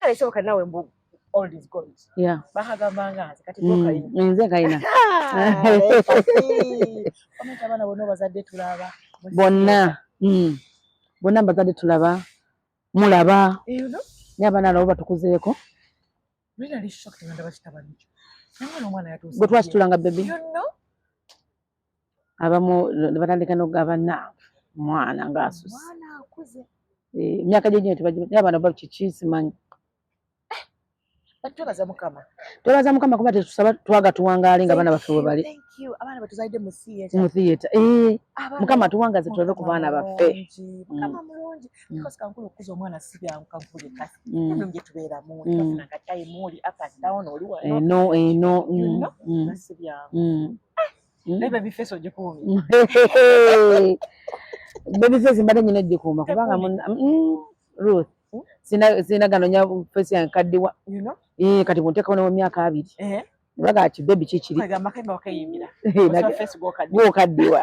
kale soka nawe mbu all is gold. Yeah. Bahagambanga kati boka ino. Nze kaina. Komenta bana bono bazadde tulaba. Bonna. Bonna bazadde tulaba. Mulaba. You know? Ne abana nabo batukuzeeko. Really shocked nganda bakitabanicho. Nangano omwana yatuuse. Bwe twasitulanga baby. You know? Abamu batandika n'okugabana mwana ng'asusse. Mwana akuze. Myaka gye gye tebagimanyi abana bakiki simanyi. Twebaza Mukama. Twebaza Mukama kuba tetusaba twaga tuwangaale nga baana baffe bwe bali. Thank you. Abaana batuzaidde mu theater. Mu theater. Mukama tuwangaze tulebe ku baana baffe. Mukama mulungi. Because kankulu okuza omwana si byangu kankulu kasi. Nno nje tubeera mu tufuna katayi muli up and down oli wano. No. Si byangu. Lebe bifeso jikumi. Baby face mbadde nyina jikuuma kubanga Ruth sina ganonya face yankaddiwa. You know? Kati bunteekawo ne myaka 2. Baga ki baby kikiri. Kagamba kemba wakayimbira. Face go kaddiwa.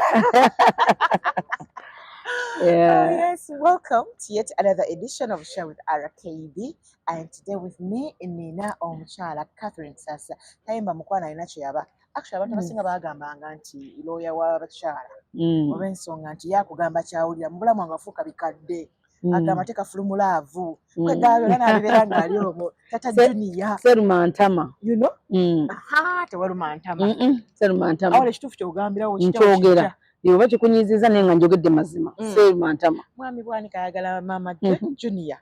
Yeah. Yes, welcome to yet another edition of Share with RKB, and today with me Nina Omuchala Catherine Sasa. Tayimba mukwana alina kyaba. Actually abantu basinga bagambanga nti lawyer wa bakyala. Obensonga nti yakugamba kyawulira mubulamu angafuuka bikadde. Agamba teka fulumulaavu. Kwegalo nalibera ngali omwo. Tata Junior. Seruma Ntama. You know? Tewaluma Ntama. Seruma Ntama. Awole kituufu kyogambirawo kyogera. Yoba kikunyiziza naye nga njogedde mazima. Seruma Ntama. Mwami Bwanika ayagala mama Junior.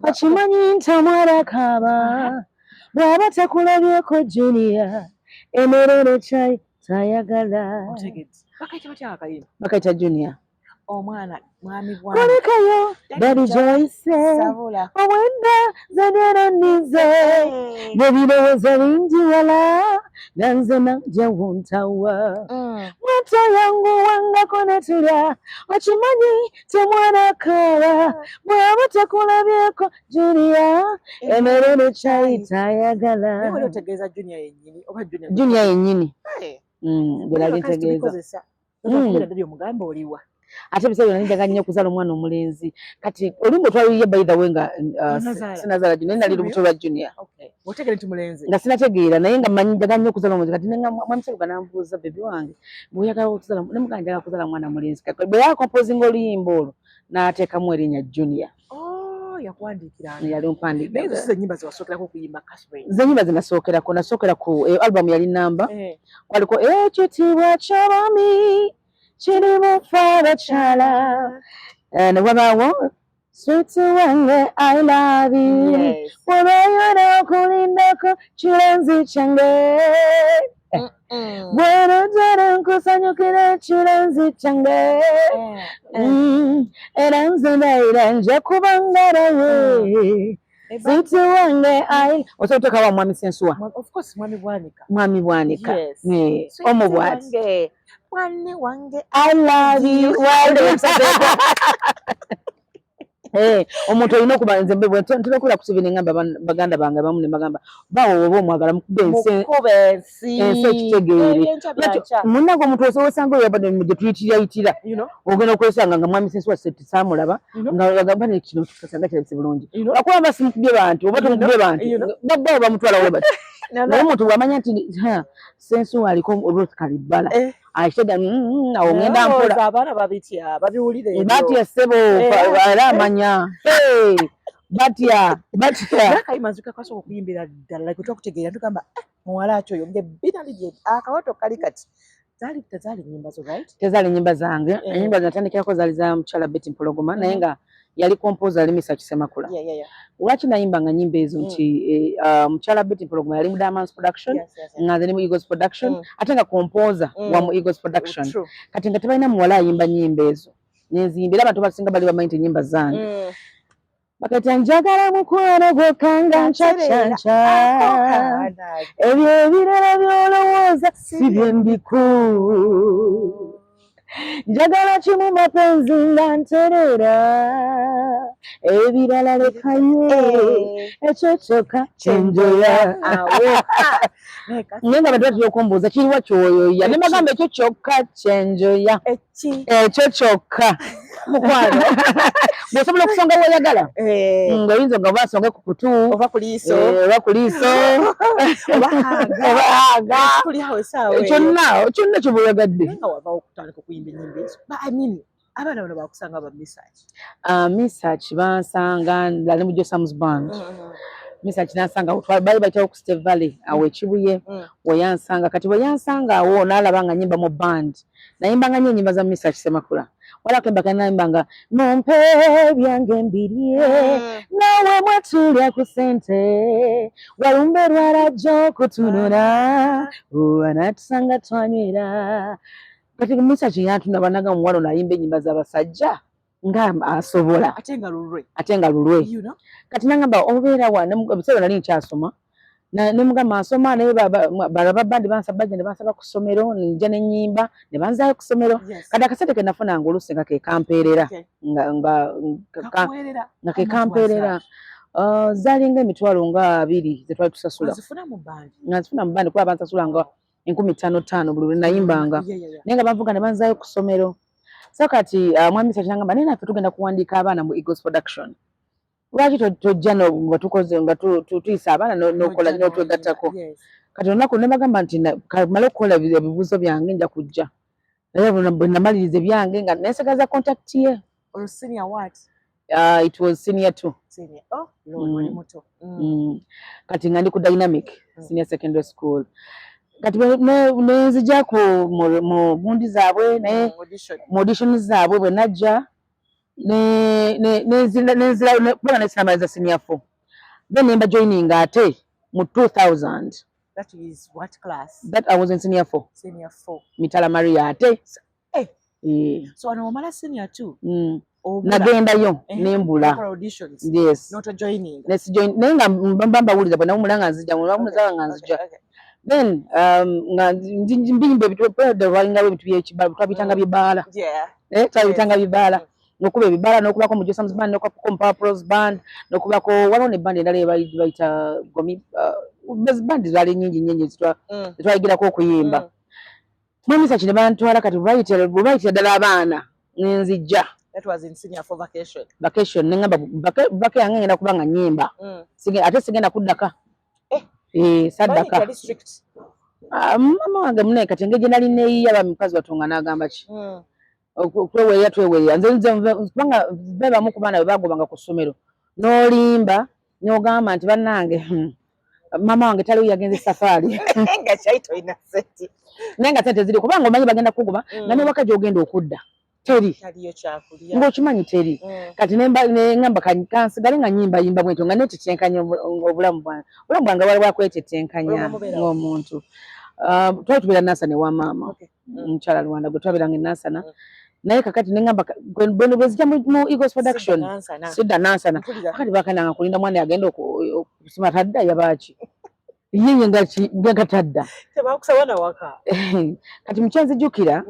Akimanyi Ntama arakaba. Bw'aba takulabyeko Junior. Emerere chai tayagala. Bakaita Junior. Omwana mwami Bwanika. Kolekayo Daddy Joyce. Owenda zanera nize. Nebirowoozo bingi wala. Nanze nanje wontawa. Mata yangu wangako netulya. Okimanyi temwana kala. Bw'aba takulabyeko Junior. Emerere chai tayagala. Wewe utegeeza Junior yennyini oba Junior yennyini. Bw'era bitegeeza. Ndio mugamba oliwa. Ate bisabye nanjaga nnyo okuzaala omwana omulenzi. Kati olimbo twaliye by the way nga sinazaala Junior nali lubuto lwa Junior. Okay. Otegere nti mulenzi. Nga sinategeera naye nga manyi njaga nnyo okuzaala omulenzi. Kati nenga mwamuseruka nambuuza baby wange bw'oyagala okuzaala ne mugamba njaga kuzaala mwana mulenzi. Kati bwe yakompozinga oluyimba olwo n'ateekamu erinnya Junior. Yakuwandiikira yali mpandiika. Naye zo nnyimba zewasookerako okuyimba Catherine. Ze nnyimba zinasookerako nasookera ku album yali namba. Kwaliko ekitiibwa ky'abaami kiri mu ffe abakyala. Ne wabaawo sweet wange I love you. Wabayo n'okulindako kirenzi kyange. Bw'ero ddala nkusanyukira ekirenzi kyange. Era nze ndayira nja kubangalaye. Sweet wange osobola okuteekawo mwami Sensuwa. Of course Mwami Bwanika. Mwami Bwanika. Yes. Omubwati. Mwami wange I love you. Omuntu olina okuba nze mbwe ntera ku TV ne ngamba baganda bange bamu ne bagamba bawo oba omwagala mukube ensi ekitegeere. Munnago omuntu osowosanga oyo yabadde mu gye tuyitirayitira ogenda okwesanga nga mwami Sensuwa saamulaba nga bagamba ne kino tukasanga kirabise bulungi. Lwakuba basimukubye bantu oba tumukubye bantu babbawo bamutwala we bati. Naye omuntu bw'amanya nti Sensuwa aliko Ruth Kalibbala ayitega awo ngenda mpola abaana babitya babiwulire batya ssebo era amanya batya kayimanzuka kasobola okuyimbira ddala kwe twakutegeera tugamba muwala ati oyo nge binali bye akawato kali kati tezaali nnyimba zo right? Tezaali nnyimba zange. Ennyimba zinatandikirako zaali za mukyala Betty Mpologoma naye nga yali composer Lemisa Kisemakula. Lwaki nayimbanga nnyimba ezo nti mukyala Betty Mpologoma yali mu Diamonds Production nga nze ne mu Eagles Production ate nga composer wa mu Eagles Production. Kati nga tebalina muwala ayimba nnyimba ezo nenziyimbira abantu basinga bali bamanyi nti nnyimba zange. Bakati njagala mukwano gwokanga ncacanca ebyo ebirala byolowooza si bye mbiku. Njagala kimu mapenzi nga nterera ebirala lekaye ekyo kyokka kyenjoya. Naye nga batatu yokumbuuza kiriwa kyoyoya ne bagamba ekyo kyokka kyenjoya. kyokka mukwano bw'osobola okusonga w'oyagala ng'oyinza nga oba asonge ku kutu oba ku liiso oba haga kyonna kyobayagadde nga wava okutandika okuyimba ennyimba ezo abaana bano bakusanga ba Misach Misach bansanga nali mu Josam's Band Misach nansanga bali bayitawo ku Steve Valley awo ekibuye weyansanga kati weyansanga awo n'alaba nga nyimba mu band nayimbanga nnyo ennyimba za Misach Semakula wala kemba nayimbanga nompe byange mbirye nawe mwetulya ku ssente walumbe lwalajja okutunula anatusanga twanywera kati Misach yantunda naga muwalo nayimba ennyimba z'abasajja nga asobola ate nga lulwe kati nangamba obeera wa omusolo nali nkyasoma nemugamba asoma naye balaba bandi bansaba bagenda bansaba ku ssomero nja n'ennyimba ne banzaayo ku ssomero kati akasente ke nafunanga oluusi nga kekampeerera nga kekampeerera zaalinga emitwalo nga 2 ze twali tusasula nga nzifuna mu bandi kuba bansasula nga 5,500 buli lwe nayimbanga naye nga banvuga ne banzaayo ku ssomero so kati mwami Misach nangamba naye naffe tugenda kuwandiika abaana mu Eagles Production lwaki tojja nga tukoze nga tuyisa abaana n'okola n'otwegattako kati olunaku ne bagamba nti kamale okukola ebibuuzo byange nja kujja naye bwe namaliriza ebyange nga neesigaza contact ye it was senior 2 kati nga ndi ku Dynamic senior secondary school kati nenzija mu gundi zaabwe naye mu audition zaabwe bwe najja kubanga nesinamaliza senior 4 then nemba joining ate mu 2000 that is what class that I was in senior 4 Mitala Maria ate so wano omala senior 2 nagendayo nembula yes naye nga mbawuliza bwe nawumulanga nzija mulwamuzaga nga nzija then nga mbimba ebitwalingawo ebintu by'ekibala twabitanga bibaala twabitanga bibaala nokuba ebibaala nokubako mu Josam's Band nokubako mu Power Pros Band nokubako waliwo ne band endala bayita gomi band zaali nyingi zetwayigirako okuyimba mwami Misach ne bantwala kati bwebayitira ddala abaana nenzijja vacation nengamba bake yange ngenda kuba nga nyimba ate sigenda kuddaka saddaka mama wange munaye kati engeri gye nali neeyiya mukazi watonga n'agamba ki tweweeya nze kubanga be bamu ku baana bwe bagobanga ku ssomero n'olimba n'ogamba nti bannange mama wange taliwo yagenze safaari naye nga sente ziri kubanga omanyi bagenda kugoba nga newaka gy'ogenda okudda teri ng'okimanyi teri kati nengamba kansigale nga nyimbayimba bwentyo nga netetenkanya obulamu bwange wali bwakwetetenkanya ng'omuntu twali tubeera Nansana ewa maama omukyala Lwanda gwe twabeeranga Nansana naye kakati nengamba bwe zijja mu Eagles Production sidda Nansana kakati bakandanga kulinda mwana yagenda okusoma tadda yabaaki yiye nga tadda kati mukyenzijjukira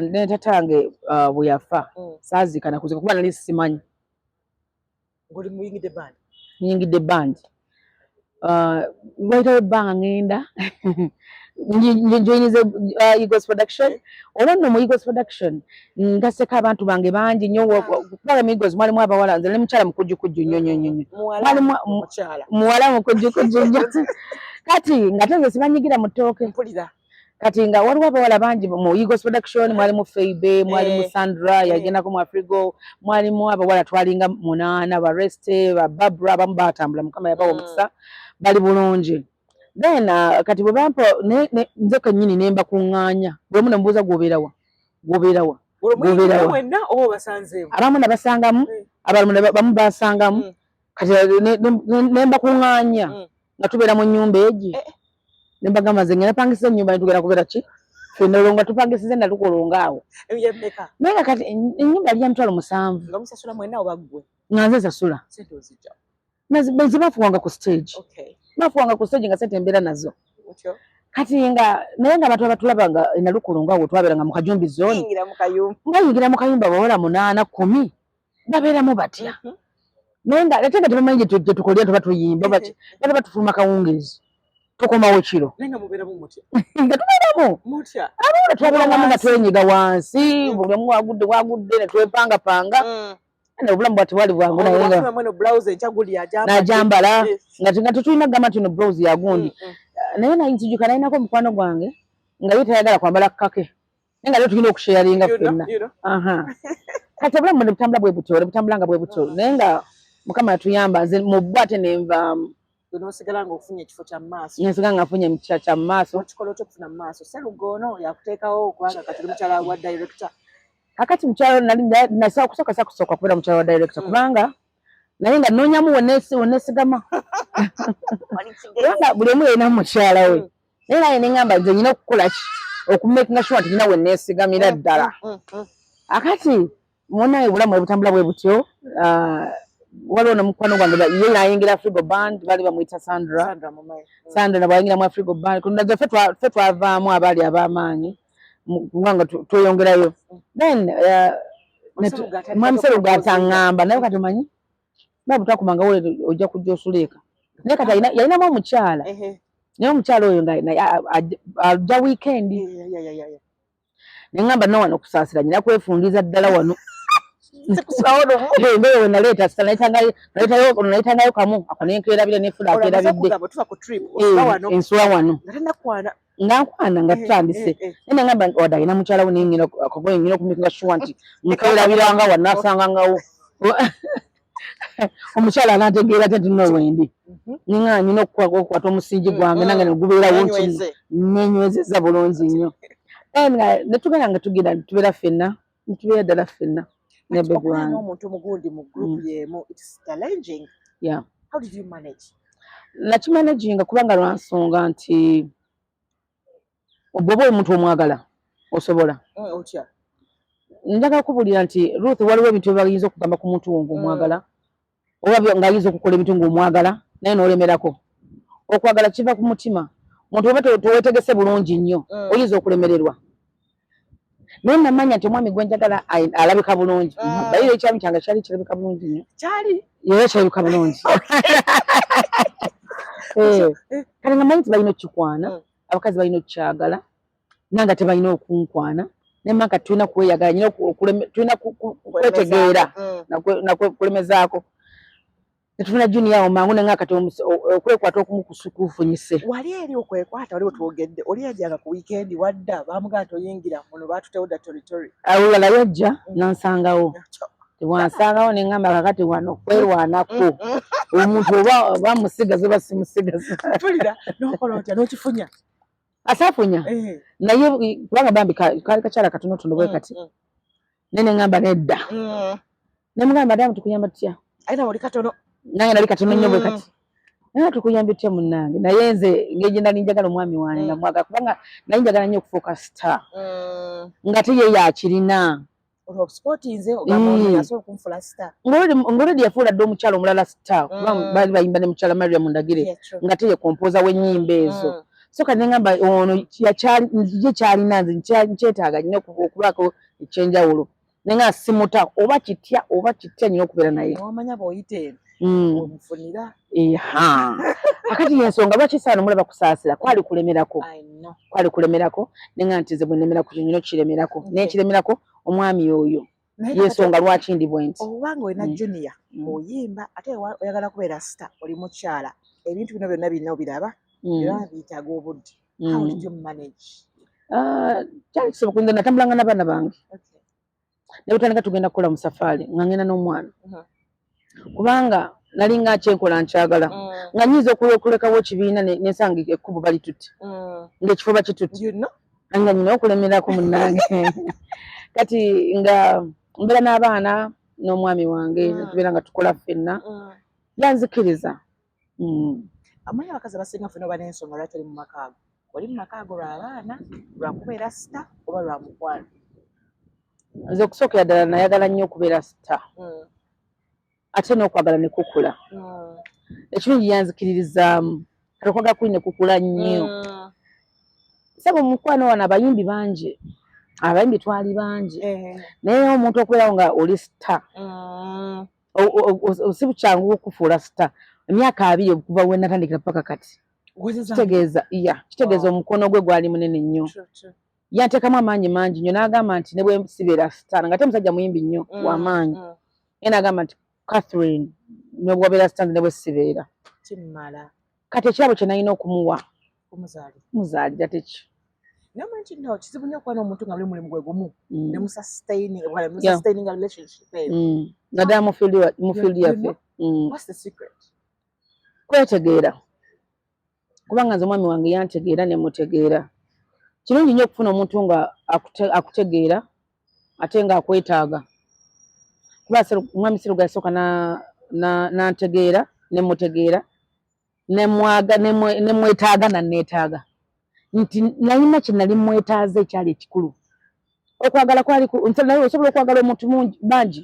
ne tatange bwe yafa saazikana kuzika kuba nali simanyi nyingidde band waitawo ebbanga ngenda njoyinize Eagles Production olwo mu Eagles Production ngaseko abantu bange bangi nnyo kuba mu Eagles mwalimu abawala nze ne mukyala mukujjukujju nnyo muwala mukujjukujju nnyo kati nga tenze sibanyigira mu ttooke kati nga waliwo abawala bangi mu Eagles Production mwalimu Feibe mwalimu Sandra yagendako mu Afrigo mwalimu abawala twalinga 8 ba Reste ba Barbara abamu batambula mukama yabawa omukisa bali bulungi then kati bwe bampa nze kennyini nemba kuŋŋaanya bwe mu nemubuuza gwobeerawa abamu nabasangamu abalala bamu basangamu kati nemba kuŋŋaanya nga tubeera mu nnyumba egi nembagamba nze ngenda pangisa ennyumba netugenda kubeera ki fenna olwo nga tupangisize natukolonga awo naye nga kati ennyumba yali ya $7,000 nga nze nsasula zibafuwanga ku stage bafuwanga ku stage nga sente embeera nazo kati nga naye nga abantu abatulaba nga nalukolonga awo twabeeranga mu Kajumbi zone ngayingira mu kayumba bawala 8 10 babeeramu batya naye nga ate nga tebamanyi gye tukolera tuba tuyimba bati baba batufuluma kawungeezi tukomawo kiro nenga mubeeramu mutya nga tubeeramu mutya abona twabulanga nga twenyiga wansi buli omu wagudde ne twepangapanga ne obulamu bwati bwali bwangu najambala nga tetulina kugamba nti no blouse yagundi naye nayinzijuka nalinako omukwano gwange nga ye tayagala kwambala kake naye nga leo tulina okusharinga ffenna kati obulamu ne butambula bwe butyo butambulanga bwe butyo naye nga Mukama yatuyamba nze mu bwate nenva nosigala ng'ofunye ekifo kya maaso nsigala nga nfunye kya maaso kikola otya okufuna mu maaso Sserugono yakuteekawo kubanga kati oli mukyala wa director kakati mukyalo nali nasaba kusooka kubeera mukyala wa director kubanga naye nga noonyamu woneesigama kubanga buli omu yalina mukyala we naye naye neŋŋamba nze nyina okukola ki okumakinga sure nti nyina wenneesigamira ddala akati munaye obulamu bwe butambula bwe butyo waliwo nomukwano gwange ye nayingira Frigo Band baali bamuyita Sandra nabwe yayingiramu Afrigo Band nazo ffe twavaamu abaali ab'amaanyi kubanga tweyongerayo then mwami Sserugata aŋŋamba naye kati omanyi baba twakumanga wole ojja kujja osuleeka naye kati yalinamu omukyala naye omukyala oyo ajja weekend neŋŋamba no wano okusaasira nyina kwefungiza ddala wano embeera we naleeta sita naleetangayo kamu ako nenkerabira nefula akerabidde ensula wano nga nkwana nga tutandise naye neŋŋamba wadde alina mukyala we nengina akagoye ngina okumakinga sure nti nkerabiranga wano asangangawo omukyala anategeera ate nti nowendi ninga nina okukwata omusingi gwange nange negubeerawo nenywezeza bulungi nnyo netugenda nga tubeera ffenna nitubeera ddala ffenna n'omuntu omugundi mu group yemu it's challenging how did you manage nakimanaginga kubanga lwansonga nti bw'oba omuntu omwagala osobola njagala kubulira nti Ruth waliwo ebintu byebayinza okugamba ku muntu wo ng'omwagala oba ng'ayinza okukola ebintu ng'omwagala naye n'olemerako okwagala kiva ku mutima omuntu oba teweetegese bulungi nnyo oyinza okulemererwa naye namanya nti omwami gwe njagala alabika bulungi bayire ekyami kyange kyali kirabika bulungi nnyo era kirabika bulungi kale namanyi nti balina okukikwana abakazi balina okukyagala nanga tebalina okunkwana nemaka tulina kweyagala tulina kwetegeera nakulemezaako netufuna junior omangu nenga kati okwekwata okumu kufunyise wali eri okwekwata waliwo twogedde oli yajjanga ku weekend wadda baamugaa toyingira muno baatutewo da territory awulala yajja nansangawo tebwansangawo neŋŋamba kakati wano kwerwanako omuntu oba musigaze oba simusigaze tulira nokola otya n'okifunya asafunya naye kubanga bambi kaali kakyala katonotono bwe kati naye neŋŋamba nedda nemugamba madamu tukuyamba tutya ayina oli katono nange nali katono nnyo bwe kati naye tukuyamba tutya munnange naye nze ngeri nali njagala omwami wange nga mwagala kubanga nali njagala nnyo okufuuka star nga te ye yakirina ng'oledi yafuula dde omukyala omulala star kuba baali bayimba ne mukyala Maria Mundagire nga te ye kompoza w'ennyimba ezo so kati neŋŋamba ono ye kyalina nze nkyetaaga nnyo okubaako ekyenjawulo nenga simuta oba kitya nnyo okubeera naye akati yensonga lwaki saano mulaba kusaasira kwali kulemerako nenga nti nze bwe nnemerako kyonyina okukiremerako naye kiremerako omwami oyo yensonga lwaki ndi bwe nti obanga olina junior oyimba ate oyagala kubeera star oli mukyala ebintu bino byonna birina obiraba era biyitaaga obudde how did you manage kyali kisoboka nze natambulanga n'abaana bange ne butandika tugenda kukola mu safaari nga ngenda n'omwana kubanga nali nga kyenkola nkyagala nga nyiza okulekawo ekibiina nensanga ekkubo balitutte ng'ekifo bakitutte nga nyina okulemerako munnange kati nga mbeera n'abaana n'omwami wange netubeera nga tukola ffenna yanzikiriza amanyi abakazi abasinga ffenna oba n'ensonga lwaki oli mu maka ago oli mu maka ago lw'abaana lwakubeera sita oba lwa mukwano nze okusookera ddala nayagala nnyo okubeera sita ate n'okwagala ne kukula ekirungi yanzikiririzaamu kati okwaga kuli ne kukula nnyo saba omukwano wano abayimbi bangi abayimbi twali bangi naye omuntu okubeerawo nga oli sita si bukyangu okufuula sita emyaka 2 okuva we natandikira paka kati kitegeeza omukono gwe gwali munene nnyo yanteekamu amaanyi mangi nnyo n'agamba nti ne bwe sibeera sitaana ngate musajja muyimbi nnyo w'amaanyi ye n'agamba nti Catherine ne bw'obeera sitaana ne bwe sibeera kati ekirabo kye nalina okumuwa kumuzaalira teki kizibu nnyo okuba n'omuntu nga muli mulimu gwe gumu ne musustaining relationship naddala mu field yaffe kwetegeera kubanga nze omwami wange yantegeera ne mutegeera kirungi nnyo okufuna omuntu nga akutegeera ate nga akwetaaga kuba omwami Siruga yasooka nantegeera ne mutegeera ne mwetaaga nanneetaaga nti nalina kye nali mwetaaze ekyali ekikulu okwagala kwali osobola okwagala omuntu bangi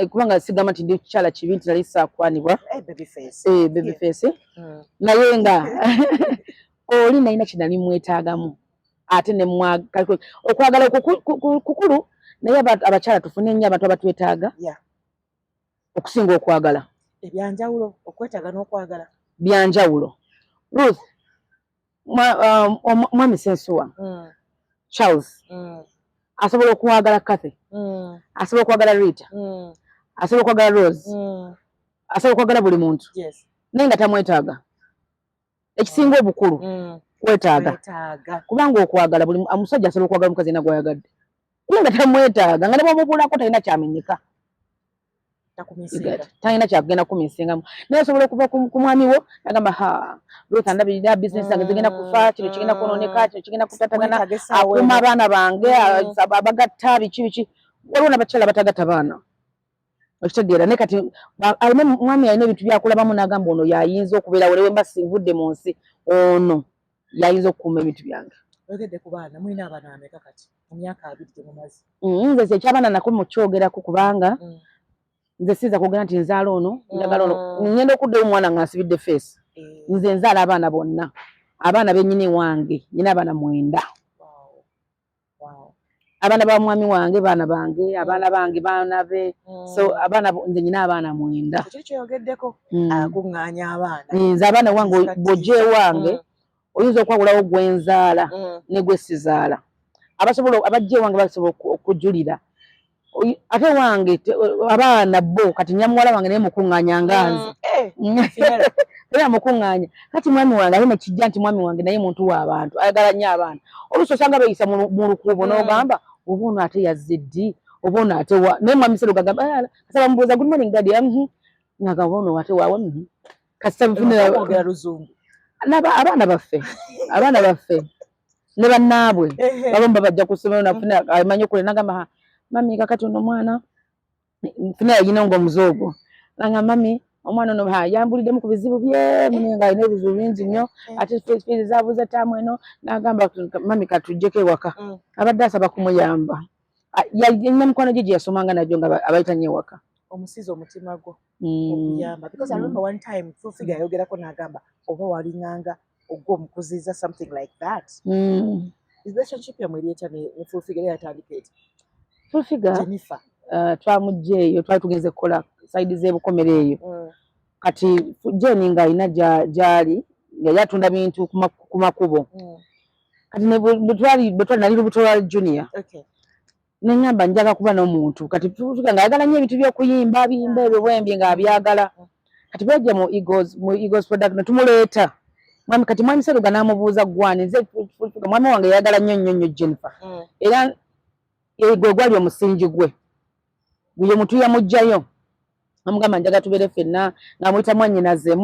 kubanga sigamba nti ndi kukyala kibi nti nali saakwanibwa babyface naye nga oli nalina kye nali mwetaagamu ate okwagala kukulu naye abakyala tufune nnyo abantu abatwetaaga okusinga okwagala ebyanjawulo okwetaaga n'okwagala byanjawulo Ruth mwami Sensuwa Charles asobola okwagala Kathy asobola okwagala Rita asobola okwagala Rose asobola okwagala buli muntu naye nga tamwetaaga ekisinga obukulu kwetaaga kubanga okwagala buli omusajja asobola okwagala omukazi yenna gw'ayagadde naye nga tamwetaaga nga ne bw'omubulako talina kyamenyeka talina kyakugenda kumisingamu naye osobola okuva ku mwami wo nagamba Ruth andabirira bizinesi zange zigenda kufa kino kigenda kwonooneka kino kigenda kutatagana akuuma abaana bange abagatta biki waliwo n'abakyala batagatta baana okitegeera naye kati mwami alina ebintu byakulabamu n'agamba ono yayinza okubeera wale wemba sinvudde mu nsi ono yayinza okukuuma ebintu byange oyogedde ku baana mulina abaana bameka kati mu myaka 2 gye mumaze nze ekyabaana nako mukyogerako kubanga nze siza kugenda nti nzaala ono njagala ono ngenda okuddayo omwana nga nsibidde feesi nze nzaala abaana bonna abaana bennyini wange nyina abaana 9 abaana ba mwami wange baana bange abaana bange baana be so abaana nze nyina abaana 9 ekyo kyoyogeddeko akuŋŋaanya abaana nze abaana wange bw'ojja ewange oyinza okwawulawo gwenzaala ne gwe sizaala abajja ewange basobola okujulira ate wange abaana bo kati nyamuwala wange naye mukuŋŋaanya nganze era mukuŋŋaanya kati mwami wange alina kijja nti mwami wange naye muntu w'abantu ayagala nnyo abaana oluusi osanga beeyisa mu lukuubo n'ogamba oba ono ate yazze ddi oba ono ate wa naye mwami Seruga agamba kasa bamubuuza good morning daddy nagamba ono ate waawe kasitamufunira luzungu abaana baffe ne bannaabwe babamu babajja ku ssomero nafuna amanyi okule nagamba mami kakati ono mwana nfuna yagina ng'omuzoogo nanga mami omwana ono yambuliddemu ku bizibu bye mune nga alina ebizibu bingi nnyo ate fees zaabuze taamu eno n'agamba mami katujjeko ewaka abadde asaba kumuyamba yalina mikono gye yasomanga nagyo nga abayita nnyo ewaka omusizi omutima gwo okuyamba because I remember one time Fufiga yayogerako n'agamba oba walinganga ogwo omukuziza something like that relationship yamwe eri etya ne Fufiga yatandika eti Fufiga Jennifer twamujja eyo twali tugenze kukola saidi z'ebukomero eyo kati Jeni nga alina gyali yali atunda bintu ku makubo kati bwe twali nali lubuto lwa junior neŋŋamba njaga kuba n'omuntu kati Fufiga nga ayagala nnyo ebintu by'okuyimba biyimba ebyo bwembi nga abyagala kati bwejja mu Eagles product ne tumuleeta kati mwami Seruga n'amubuuza gwani nze Fufiga mwami wange yayagala nnyo Jennifer era gwe gwali omusingi gwe buli omuntu yamugjayo amugamba njaga tubeere ffenna ng'amuyita mwannyinaze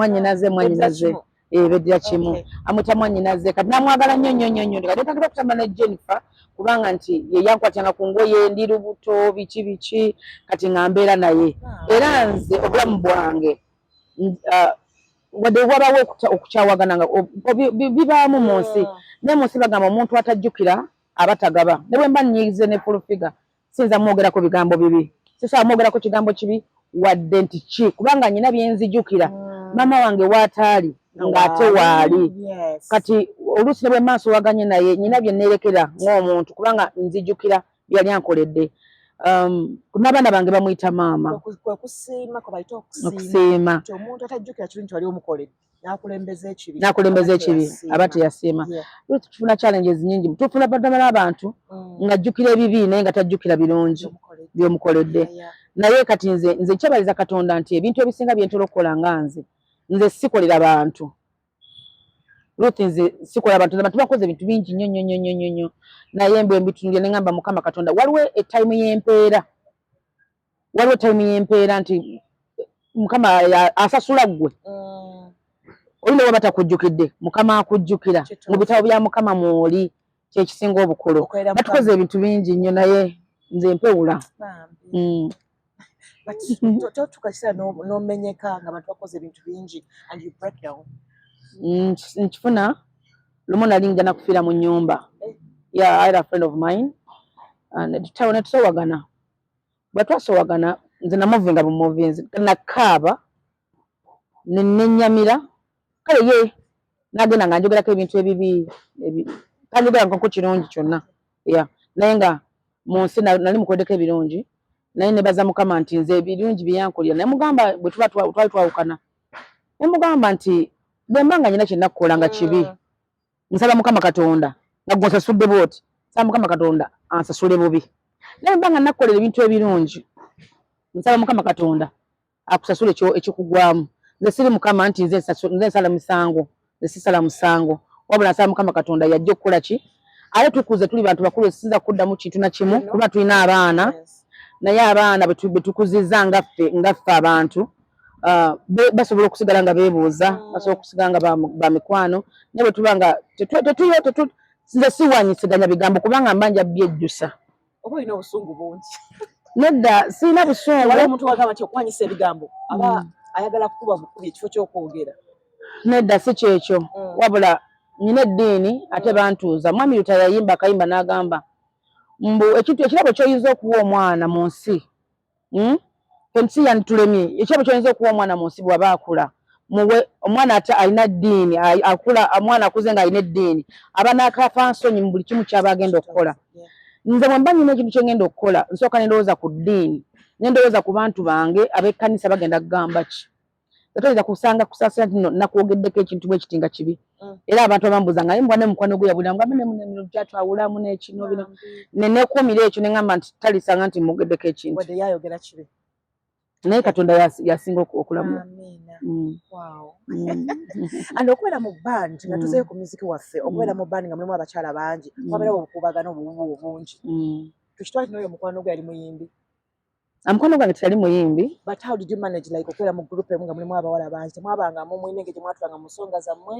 beddira kimu amuyita mwannyinaze kati n'amwagala nnyo kati otagenda okutamba ne Jennifer kubanga nti ye yankwatanga ku ngoye ndi lubuto biki kati nga mbeera naye era nze obulamu bwange wadde wabawo okukyawagana nga bibaamu mu nsi naye mu nsi bagamba omuntu atajjukira aba tagaba ne bwe mba nnyigize ne Fufiga sinza mwogerako bigambo bibi sisobola mwogerako kigambo kibi wadde nti ki kubanga nyina byenzijukira maama wange waataali ng'ate waali kati oluusi ne bwe maaso waganye naye nyina bye neerekera ng'omuntu kubanga nzijukira byali ankoledde n'abaana bange bamuyita maama okusiima ko bayita okusiima omuntu atajjukira kirungi wali omukoledde nakulembeza ekibi aba teyasiima tufuna challenges nyingi tufuna baddala abantu ng'ajjukira ebibi naye nga tajjukira birungi by'omukoledde naye kati nze kyebaliza Katonda nti ebintu ebisinga bye ntera okukola nga nze sikolera bantu Ruth nze sikolera abantu abantu bakoze ebintu bingi nnyo naye mbwe mbitunulira ne ngamba Mukama Katonda waliwo etime y'empeera nti Mukama asasula ggwe olina oba batakujjukidde Mukama akujjukira mu bitabo bya Mukama mwoli kyekisinga obukulu batukoze ebintu bingi nnyo naye nze mpewula tukasira n'omenyeka nga abantu bakoze ebintu bingi and you break down nkifuna lumu nali njana kufiira mu nnyumba yeah, I had a friend of mine netusowagana bwe twasowagana nze namuvinga bumuvinzi nakaaba nennyamira kale ye nagenda nga njogerako ebintu ebibi kanjogera nko kirungi kyonna naye nga mu nsi nali mukoleddeko ebirungi naye nebaza Mukama nti nze ebirungi bye yankolera naye mugamba bwe tuba twali twawukana ne mugamba nti bwe mbanga nyina kye nakukola nga kibi nsaba Mukama Katonda nga gwe nsasudde bwoti nsaba Mukama Katonda ansasule bubi naye mbanga nakukolera ebintu ebirungi nsaba Mukama Katonda akusasule ekikugwamu nze siri Mukama nti nze nsala musango nze sisala musango wabula nsaba Mukama Katonda yajja okukola ki ale tukuze tuli bantu bakulu sinza kuddamu kintu na kimu kuba tulina abaana naye abaana betukuzizza ngaffe abantu basobola okusigala nga beebuuza basobola okusigala nga ba mikwano naye bwe tuba nga nze siwanyisiganya bigambo kubanga mbanja byejjusa oba olina obusungu bungi nedda sirina busungu waliwo omuntu wagamba nti okuwanyisa ebigambo aba ayagala kukuba bukubi ekifo ky'okwogera nedda si kyekyo wabula nyina eddiini ate bantuuza mwami Luta yayimba akayimba n'agamba mbu ekintu ekirabo ky'oyinza okuwa omwana mu nsi ensi yantulemye ekirabo ky'oyinza okuwa omwana mu nsi bw'aba akula muwe omwana ate alina ddiini akula omwana akuze nga alina eddiini aba n'akafa nsonyi mu buli kimu ky'aba agenda okukola nze bwe mba nyina ekintu kye ngenda okukola nsooka ne ndowooza ku ddiini ne ndowooza ku bantu bange ab'ekkanisa bagenda kugamba ki toyinza kusanga kusaasira nti nakwogeddeko ekintu bwe kiti nga kibi era abantu abambuuza nga mbwa ne mukwano gwe yabulira nga ne kyatwawulamu n'ekino bino ne neekuumira ekyo ne ngamba nti talisanga nti mwogeddeko ekintu wadde yayogera kibi naye Katonda yasinga okulamula and okubeera mu band nga tuzeeyo ku muziki waffe okubeera mu band nga mulimu abakyala bangi wabeerawo obukuubagano obububu bungi tukitwale n'oyo mukwano gwe yali muyimbi amukwano gwange teyali muyimbi but how did you manage like okubeera mu group emu nga mulimu abawala bangi temwabanga mumwinenge gye mwatulanga mu nsonga zammwe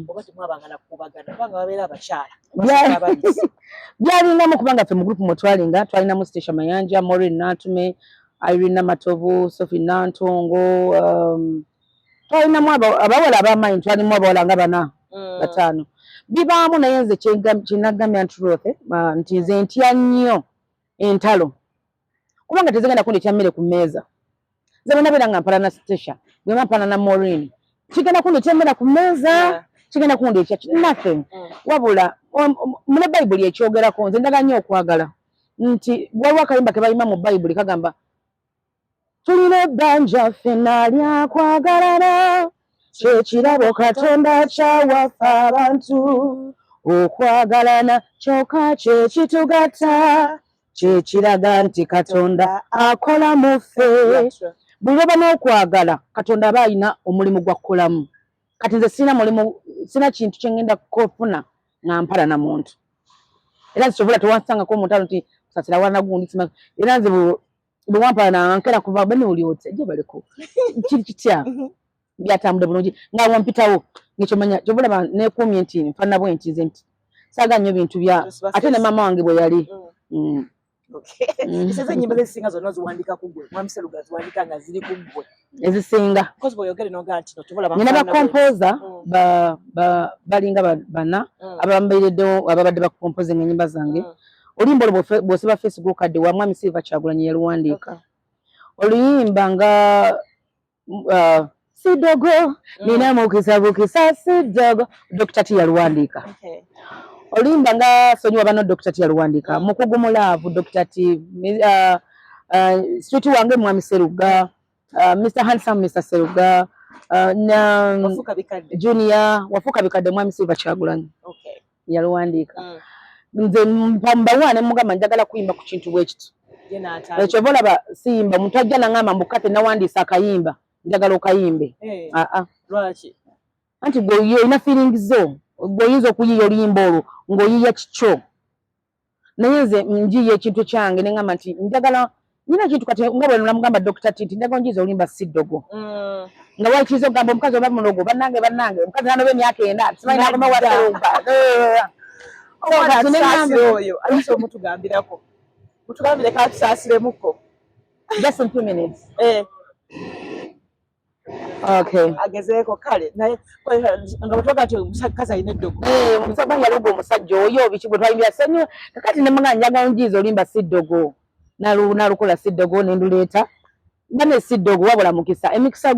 oba temwabanga nakukuubagana kubanga babeera abakyala byalingamu kubanga ffe mu group mwe twalinamu Stasha Mayanja, Maureen Natume, Irene Matovu, Sophie Nantongo, twalinamu abawala ab'amaanyi twalimu abawala nga bana bataano bibaamu naye nze kyenagambya Truth nti nze ntya nnyo entalo kubanga tezigenda kundetya mmere ku mmeeza nze bwe nabeera nga mpala na Stasha bwe mpala na Maureen kigenda kundetya mmere ku mmeeza kigenda kundetya nothing wabula mune Bayibuli ekyogerako nze ndaga nnyo okwagala nti waliwo akayimba ke bayimba mu Bayibuli kagamba tulina ebbanja ffenna lyakwagalana kyekirabo Katonda kyawaffe abantu okwagalana kyokka kyekitugatta kyekiraga nti Katonda akola mu ffe buli oba n'okwagala Katonda aba alina omulimu gw'akolamu kati nze sina kintu kye ngenda kufuna nga mpala na muntu era nsobula tewansangako omuntu ano nti kusasira wana gundi era nze bwe wampala nankera kuva bene oli oti ajja baliko kiri kitya byatambudde bulungi nga wampitawo ngekyomanya kyobulaba neekuumye nti nfaanana bwe nti nze nti saaga nnyo bintu bya ate ne maama wange bwe yali eseza ennyimba zezisinga zonna ziwandika ku gwe mwami Seruga ziwandika nga ziri ku gwe ezisinga nyina bakompoza balinga bana abambaireddewo ababadde bakompoza ennyimba zange oluyimba olwo bw'osiba Facebook kadde wa mwami Silver Kyagulanyi yaluwandiika oluyimba nga sidogo nina mukisa bukisa sidogo Dr. T yaluwandiika olimba nga sonyiwa bano Dr. T yaluwandika mukugu mulavu Dr. T Street wange Mwami Seruga Mr. Handsome Mr. Seruga na Junior wafuka bikadde Mwami Silva Kyagulanyi yaluwandika nze mpambawane mugamba njagala kuyimba ku kintu bwekiti ekyo bolaba siyimba muntu ajja nangamba mbukate nawandiisa akayimba njagala okayimbe lwaki anti gwe olina feeling zo gwe oyinza okuyiiya oluyimba olwo ng'oyiiya kikyo naye nze njiiya ekintu kyange ne ngamba nti njagala nina ekintu kati nga bwe namugamba Dr. T nti njagala njiiza olimba siddogo nga wakiiza ogamba omukazi oba munogo bannange omukazi nanoba emyaka 9 simanyi nakoma waseruka oyo ayinza omutugambirako mutugambire katusaasiremuko just in 2 minutes okay agezeeko kale naye nga batoga nti omusajja alina eddogo omusajja yaluga omusajja oyo biki bwe twayimbira senyu kakati ne muganga njagala njiiza olimba siddogo nalukola siddogo nenduleeta bane siddogo wabula mukisa emikisa I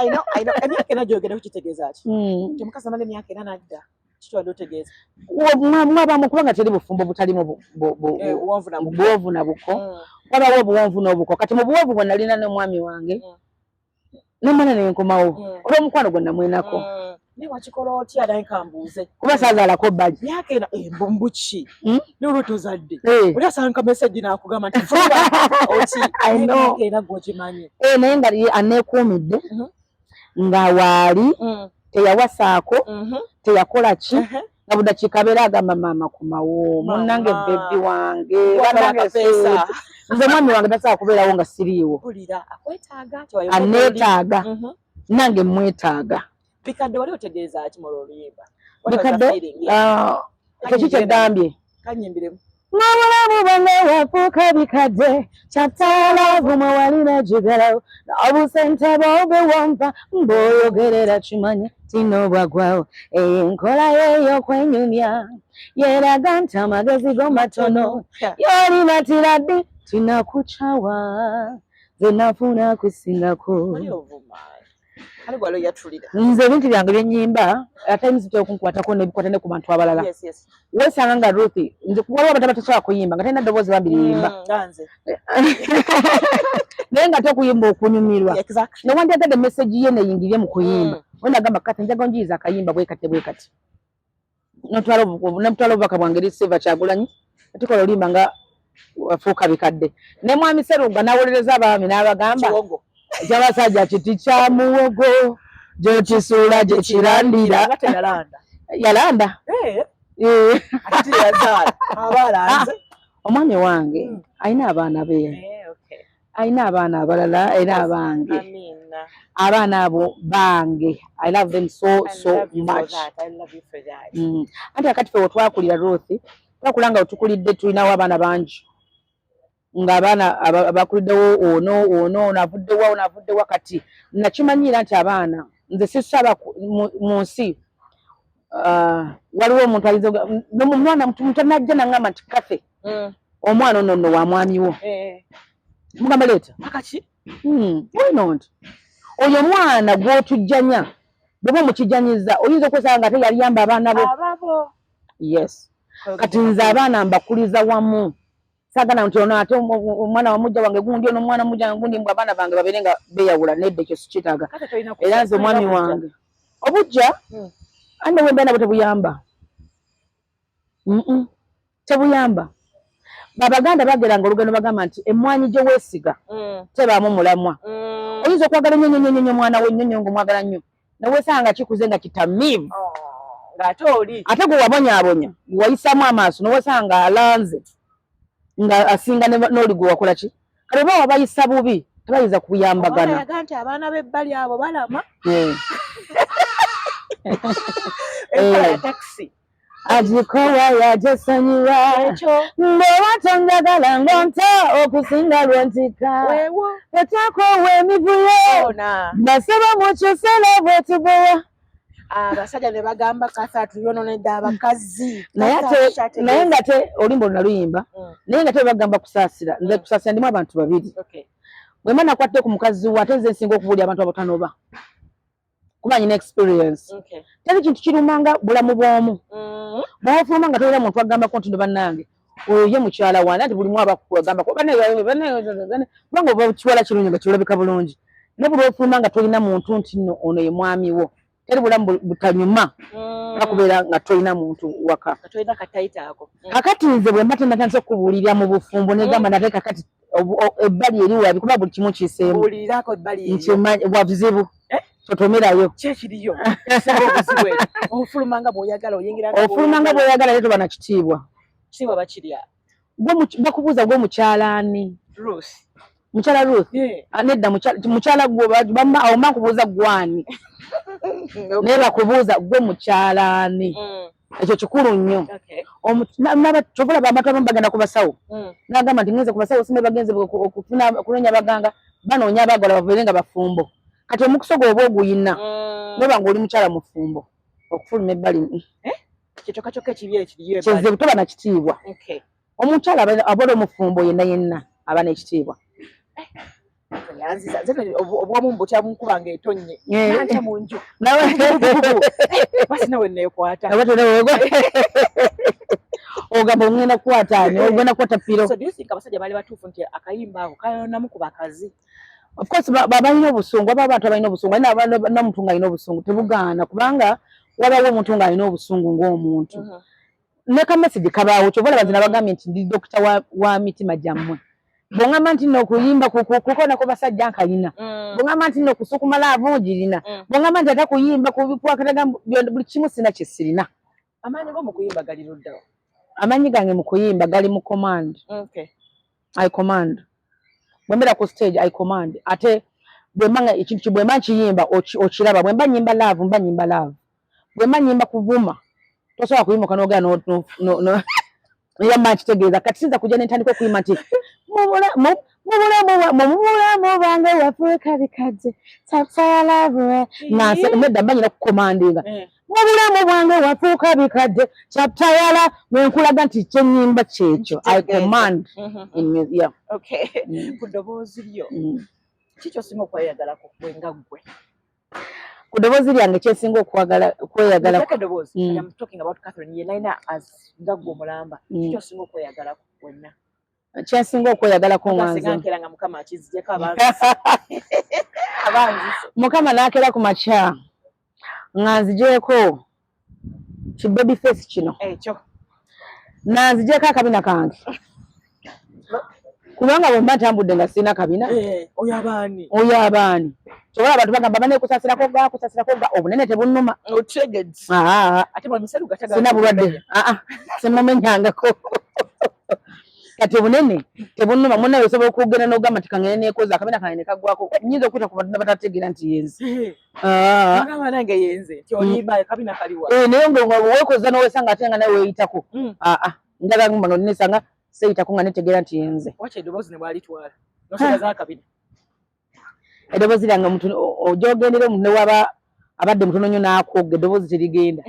know emyaka ena gyogera kukitegeeza ki nti omukazi amala emyaka ena nadda kitwadde otegeeza mwabamu kubanga teri bufumbo butalimu buwoovu na buko wabawo obuwonvu n'obuko kati mu buwoovu bwe nalina n'omwami wange nemwana nenkomawo olw'omukwano gwe namwenako naye wakikola otya naye kambuuze kuba saazaalako bbaji myaka ena mbumbuki nolwo tozadde oli asanga meseji nakugamba nti myaka ena gwokimanyi naye nga aneekuumidde nga waali teyawasaako teyakola ki nga budakiika abeera agamba maama kumawo munnange bebbi wange nze mwami wange tasobola kubeerawo nga siriiwo aneetaaga nange mwetaaga bikadde wali otegeeza ki mulwo oluyimba bikadde tekiki eggambye kanyimbiremu mwabulamu bange wafuuka bikadde kyataalavu mwe walina jigalawo obusente bwobe wampa mb'oyogerera kimanye tinobwagwawo enkola y'ey'okwenyumya yeeraga nti amagezi go matono y'olina tiraddi tinakucawa ze nafuna kusingako nze ebintu byange byennyimba ate nzitera okunkwatako nebikwata ne ku bantu abalala weesanga nga Ruthi nze waliwo abantu abatasobola kuyimba nga talina ddoboozi bambi liyimba naye nga tokuyimba okunyumirwa newandyagadde meseji ye neyingirye mu kuyimba wenagamba kati njagala njiiza akayimba bwekati bwekati nemutwala obubaka bwange eri Silva Kyagulanyi atikola olimba nga wafuuka bikadde ne Mwami Seruga nawolereza abaami n'abagamba kyabasajja kiti kya muwogo gyokisuula gye kirandira yalanda omwami wange alina abaana be alina abaana abalala era abange abaana abo bange I love them so much anti akati fe wetwakulira Ruthi twakula nga wetukulidde tulinawo abaana bangi nga abaana abakuliddewo ono avuddewa kati nakimanyira nti abaana nze sisaba mu nsi waliwo omuntu alimwana mutanajja nangamba nti kafe omwana ono nno wa mwami wo mugamba leeta why not oyo mwana gw'otujjanya bweba omukijjanyiza oyinza okwesanga ate yaliyamba abaana bo yes kati nze abaana mbakuliza wamu sagana nti ono ate omwana wamujja wange gundi ono omwana mujja gundi mbwe abaana bange babeere nga beeyawula nedda ekyo sikitaaga era nze omwami wange obujja ande wembeera nabwo tebuyamba tebuyamba babaganda bageranga olugendo bagamba nti emmwanyi gye weesiga tebaamu mulamwa oyinza okwagala nnyo omwana we nnyo ng'omwagala nnyo neweesanga kikuze nga kitamiivu ate gwe wabonyaabonya wayisaamu amaaso neweesanga alanze nga asinga n'oli gwe wakola ki kale oba wabayisa bubi tebayinza kuyambagana nti abaana b'ebbali abo balama taxi agikowa yajesanyira mbewa tonjagala ngonta okusinga lwentika etwakowa emivuyo basaba mukyusala bwetubowa abasajja ne bagamba kasa tuyononedde abakazi naye nga te olimba olunaluyimba naye nga te bagamba kusaasira nze kusaasira ndimu abantu babiri bwe mba nakwatide ku mukazi wo ate nze nsinga okubuulya abantu abotanoba kuba nyina experience teri kintu kirumanga bulamu bw'omu bw'ofuluma nga tolina muntu agambako nti ndo bannange oyo ye mukyala wange ati buli mwaaba kugambako kubanga oba kiwala kirungi nga kirabika bulungi ne buli ofuluma nga tolina muntu nti nno ono ye mwami wo teri bulamu butanyuma akubeera nga tolina muntu waka kakati nze bwe mba tenatandise okubuulirira mu bufumbo negamba nate kakati ebbali eri wabi kuba buli kimu kiseemu wabuzibu totomerayo ofulumanga bw'oyagala ate toba na kitiibwa bakubuuza gwe mukyalaani mukyala Ruth nedda mukyala gwe awo mba nkubuuza gwani naye bakubuuza gwe mukyalaani ekyo kikulu nnyo kyobola bamatu abamu bagenda ku basawo nagamba nti ngenze ku basawo simbe bagenze okunoonya baganga banoonya abaagala babeere nga bafumbo kati omukusogo oba oguyina noba nga oli mukyala mufumbo okufuluma ebbali kyezibu toba na kitiibwa omukyala abola omufumbo yenna aba n'ekitiibwa obwamu mbutya bunkubanga etonye nantya munju basinawe neekwata ogamba ogenda kukwata ani ogenda kukwata piro abasajja baali batuufu nti akayimba ako kayonamu ku bakazi of course balina obusungu aba abantu balina obusungu alina namuntu nga alina obusungu tebugaana kubanga wabawo omuntu nga alina obusungu ng'omuntu ne kamesigi kabaawo kyobola bazina bagambye nti ndi dokita wa mitima gyammwe bw'ongamba nti nno okuyimba kukonako basajja nkalina bw'ongamba nti nno okusukuma laavu ngirina bw'ongamba nti ate kuyimba kubikwakataga buli kimu sina kye sirina amaanyi go mu kuyimba gali luddawo amaanyi gange mu kuyimba gali mu command I command bwe mbeera ku stage I command ate ekintu bwe mba nkiyimba okiraba bwe mba nyimba laavu mba nyimba laavu bwe mba nyimba kuvuma tosobola kuyimuka n'ogera yamma nkitegeeza kati sinza kujja nentandika okuyima nti mubulamu bwange wafuuka bikadde tapaya laavu nedda mba nyina kukomandinga mubulamu bwange wafuuka bikadde tapayala nenkulaga nti kyenyimba kyekyo I command ku ddoboozi lyo kiki osinga okweyagala bwenga ggwe ku ddoboozi lyange kyesinga okweyagala kyensinga okweyagala mukama naakera ku makya nga nzigyeko ki baby face kino nanzigyeko akabina kange kubanga bwe mba ntambudde nga sirina kabina oyo abaani kyobola abantu bagamba banekusasirako ga obunene tebunnuma sina bulwadde simumenyangako kati obunene tebunnuma munaye osobola okugenda n'ogamba nti kangene neekoza akabina kange ne kaggwako nyinza okuyita ku bantu batategeera nti yenze naye weekoza n'owesanga ate nga nawe weeyitako njagala gamba nonesanga seyitako nga netegeera nti yenze eddoboozi lyange omuntu ojogendera omuntu newaba abadde mutono nnyo n'akogga eddoboozi terigenda